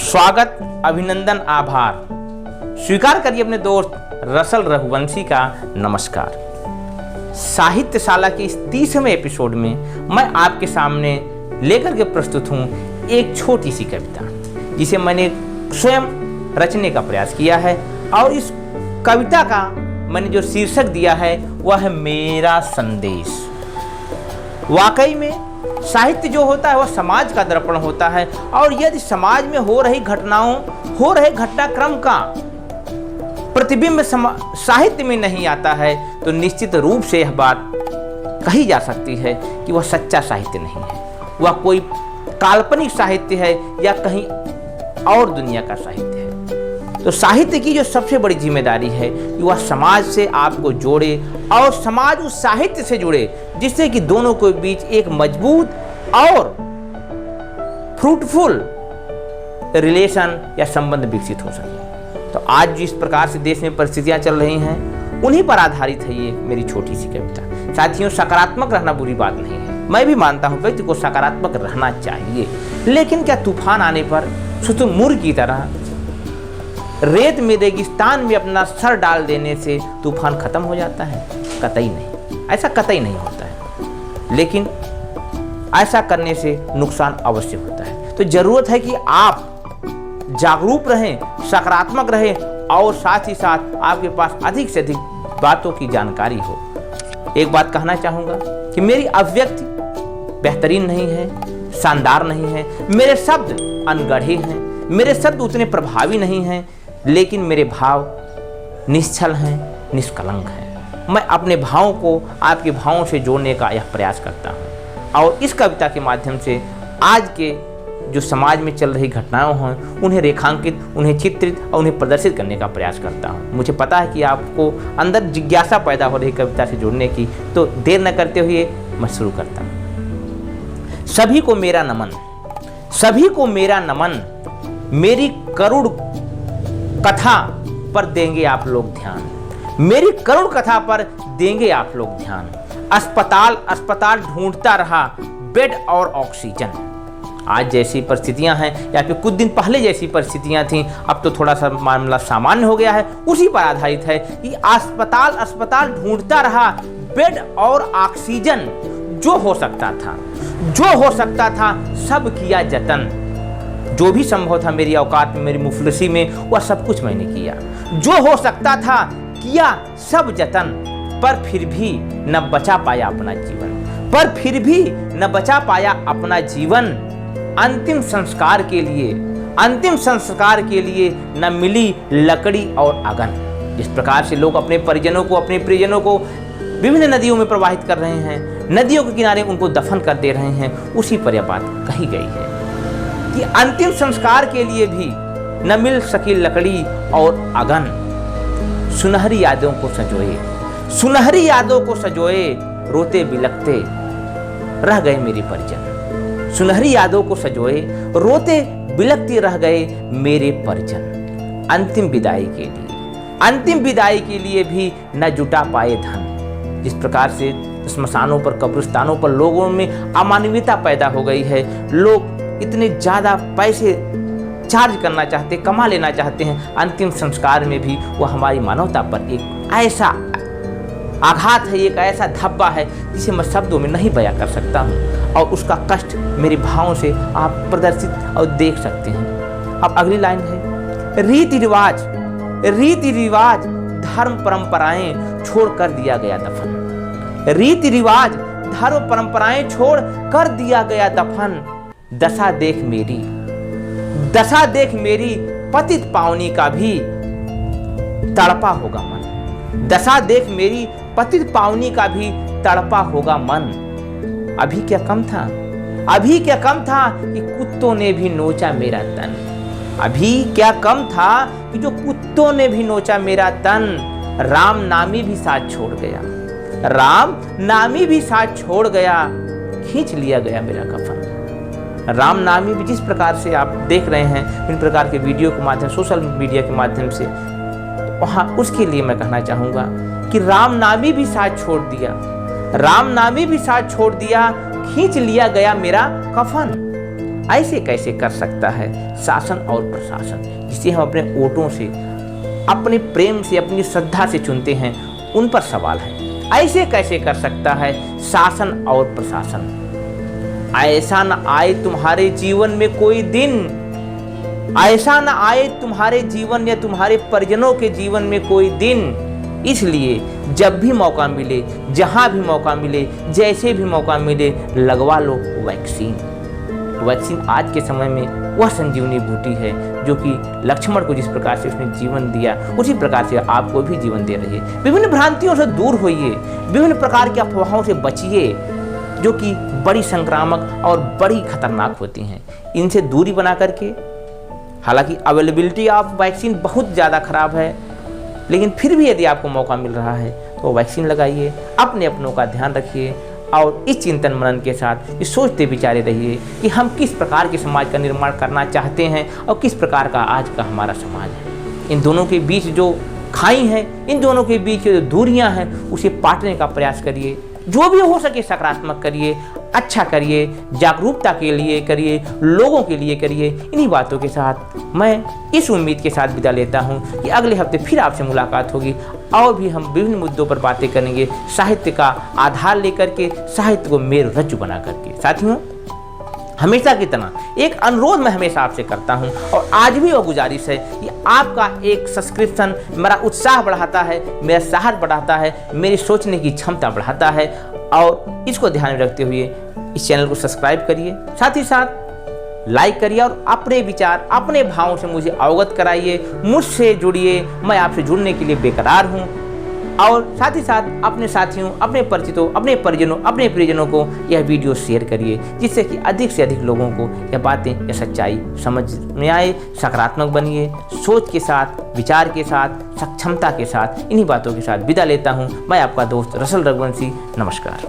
स्वागत, अभिनंदन, आभार स्वीकार करिए अपने दोस्त रसल रघुवंशी का नमस्कार। साहित्यशाला के इस 30वें एपिसोड में मैं आपके सामने लेकर के प्रस्तुत हूँ एक छोटी सी कविता जिसे मैंने स्वयं रचने का प्रयास किया है। और इस कविता का मैंने जो शीर्षक दिया है वह है मेरा संदेश। वाकई में साहित्य जो होता है वह समाज का दर्पण होता है, और यदि समाज में हो रही घटनाक्रम का प्रतिबिंब साहित्य में नहीं आता है तो निश्चित रूप से यह बात कही जा सकती है कि वह सच्चा साहित्य नहीं है, वह कोई काल्पनिक साहित्य है या कहीं और दुनिया का साहित्य है। तो साहित्य की जो सबसे बड़ी जिम्मेदारी है कि वह समाज से आपको जोड़े और समाज उस साहित्य से जुड़े जिससे कि दोनों के बीच एक मजबूत और फ्रूटफुल रिलेशन या संबंध विकसित हो सके। तो आज जिस प्रकार से देश में परिस्थितियां चल रही हैं उन्हीं पर आधारित है ये मेरी छोटी सी कविता। साथियों, सकारात्मक रहना बुरी बात नहीं है, मैं भी मानता हूं व्यक्ति को सकारात्मक रहना चाहिए, लेकिन क्या तूफान आने पर शुतुरमुर्ग की तरह रेत में रेगिस्तान में अपना सर डाल देने से तूफान खत्म हो जाता है? कतई नहीं, ऐसा कतई नहीं होता है। लेकिन ऐसा करने से नुकसान अवश्य होता है। तो जरूरत है कि आप जागरूक रहें, सकारात्मक रहें और साथ ही साथ आपके पास अधिक से अधिक बातों की जानकारी हो। एक बात कहना चाहूंगा कि मेरी अभिव्यक्ति बेहतरीन नहीं है, शानदार नहीं है, मेरे शब्द अनगढ़े हैं, मेरे शब्द उतने प्रभावी नहीं हैं, लेकिन मेरे भाव निश्चल हैं, निष्कलंक हैं। मैं अपने भावों को आपके भावों से जोड़ने का यह प्रयास करता हूँ और इस कविता के माध्यम से आज के जो समाज में चल रही घटनाओं हैं उन्हें रेखांकित, उन्हें चित्रित और उन्हें प्रदर्शित करने का प्रयास करता हूँ। मुझे पता है कि आपको अंदर जिज्ञासा पैदा हो रही कविता से जुड़ने की, तो देर न करते हुए मैं शुरू करता हूँ। सभी को मेरा नमन, सभी को मेरा नमन, मेरी करुण कथा पर देंगे आप लोग ध्यान, मेरी करुण कथा पर देंगे आप लोग ध्यान। अस्पताल अस्पताल ढूंढता रहा बेड और ऑक्सीजन। आज जैसी परिस्थितियां हैं या फिर कुछ दिन पहले जैसी परिस्थितियां थीं, अब तो थोड़ा सा मामला सामान्य हो गया है, उसी पर आधारित है कि अस्पताल अस्पताल ढूंढता रहा बेड और ऑक्सीजन। जो हो सकता था सब किया जतन, जो भी संभव था मेरी औकात में, मेरी मुफलिसी में, वह सब कुछ मैंने किया। जो हो सकता था किया सब जतन, पर फिर भी न बचा पाया अपना जीवन, पर फिर भी न बचा पाया अपना जीवन। अंतिम संस्कार के लिए न मिली लकड़ी और अगन। जिस प्रकार से लोग अपने परिजनों को, अपने प्रियजनों को विभिन्न नदियों में प्रवाहित कर रहे हैं, नदियों के किनारे उनको दफन कर दे रहे हैं, उसी पर यह बात कही गई है कि अंतिम संस्कार के लिए भी न मिल सकी लकड़ी और अगन। सुनहरी यादों को सजोए रोते बिलखते रह गए मेरे परिजन। सुनहरी यादों को सजोए रोते बिलखते रह गए मेरे परिजन। अंतिम विदाई के लिए भी न जुटा पाए धन। जिस प्रकार से स्मशानों पर, कब्रिस्तानों पर लोगों में अमानवीयता पैदा हो गई है, लोग इतने ज़्यादा पैसे चार्ज करना चाहते, कमा लेना चाहते हैं, अंतिम संस्कार में भी वह हमारी मानवता पर एक ऐसा आघात है, एक ऐसा धब्बा है जिसे मैं शब्दों में नहीं बयां कर सकता हूँ, और उसका कष्ट मेरे भावों से आप प्रदर्शित और देख सकते हैं। अब अगली लाइन है, रीति रिवाज धर्म परंपराएं छोड़ कर दिया गया दफन। रीति रिवाज धर्म परंपराएं छोड़ कर दिया गया दफन। दशा देख मेरी पतित पावनी का भी तड़पा होगा मन। दशा देख मेरी पतित पावनी का भी तड़पा होगा मन। अभी क्या कम था कि कुत्तों ने भी नोचा मेरा तन। अभी क्या कम था कि जो कुत्तों ने भी नोचा मेरा तन। राम नामी भी साथ छोड़ गया, खींच लिया गया मेरा कफन। राम नामी भी, जिस प्रकार से आप देख रहे हैं विभिन्न प्रकार के वीडियो के माध्यम, सोशल मीडिया के माध्यम से, वहाँ उसके लिए मैं कहना चाहूँगा कि राम नामी भी साथ छोड़ दिया, खींच लिया गया मेरा कफन। ऐसे कैसे कर सकता है शासन और प्रशासन, जिसे हम अपने वोटों से, अपने प्रेम से, अपनी श्रद्धा से चुनते हैं, उन पर सवाल है। ऐसे कैसे कर सकता है शासन और प्रशासन? ऐसा न आए तुम्हारे जीवन में कोई दिन, ऐसा न आए तुम्हारे जीवन या तुम्हारे परिजनों के जीवन में कोई दिन। इसलिए जब भी मौका मिले, जहां भी मौका मिले, जैसे भी मौका मिले, लगवा लो वैक्सीन। वैक्सीन आज के समय में वह संजीवनी बूटी है जो कि लक्ष्मण को जिस प्रकार से उसने जीवन दिया, उसी प्रकार से आपको भी जीवन दे रही है। विभिन्न भ्रांतियों से दूर होइए, विभिन्न प्रकार की अफवाहों से बचिए जो कि बड़ी संक्रामक और बड़ी खतरनाक होती हैं। इनसे दूरी बना करके, हालांकि अवेलेबिलिटी ऑफ वैक्सीन बहुत ज़्यादा खराब है, लेकिन फिर भी यदि आपको मौका मिल रहा है तो वैक्सीन लगाइए, अपने अपनों का ध्यान रखिए और इस चिंतन मनन के साथ ये सोचते विचारे रहिए कि हम किस प्रकार के समाज का निर्माण करना चाहते हैं और किस प्रकार का आज का हमारा समाज है। इन दोनों के बीच जो खाई है, इन दोनों के बीच जो दूरियां हैं, उसे पाटने का प्रयास करिए। जो भी हो सके सकारात्मक करिए, अच्छा करिए, जागरूकता के लिए करिए, लोगों के लिए करिए। इन्हीं बातों के साथ मैं इस उम्मीद के साथ विदा लेता हूं कि अगले हफ्ते फिर आपसे मुलाकात होगी और भी हम विभिन्न मुद्दों पर बातें करेंगे, साहित्य का आधार लेकर के, साहित्य को मेरु रज्जु बना करके। साथियों, हमेशा की तरह एक अनुरोध मैं हमेशा आपसे करता हूं और आज भी वो गुजारिश है कि आपका एक सब्सक्रिप्शन मेरा उत्साह बढ़ाता है, मेरा साहस बढ़ाता है, मेरी सोचने की क्षमता बढ़ाता है। और इसको ध्यान में रखते हुए इस चैनल को सब्सक्राइब करिए, साथ ही साथ लाइक करिए और अपने विचार, अपने भावों से मुझे अवगत कराइए, मुझसे जुड़िए। मैं आपसे जुड़ने के लिए बेकरार हूँ। और साथ ही साथ अपने साथियों, अपने परिचितों, अपने परिजनों, अपने प्रियजनों को यह वीडियो शेयर करिए, जिससे कि अधिक से अधिक लोगों को यह बातें, यह सच्चाई समझ में आए। सकारात्मक बनिए, सोच के साथ, विचार के साथ, सक्षमता के साथ। इन्हीं बातों के साथ विदा लेता हूँ मैं, आपका दोस्त रसल रघुवंशी। नमस्कार।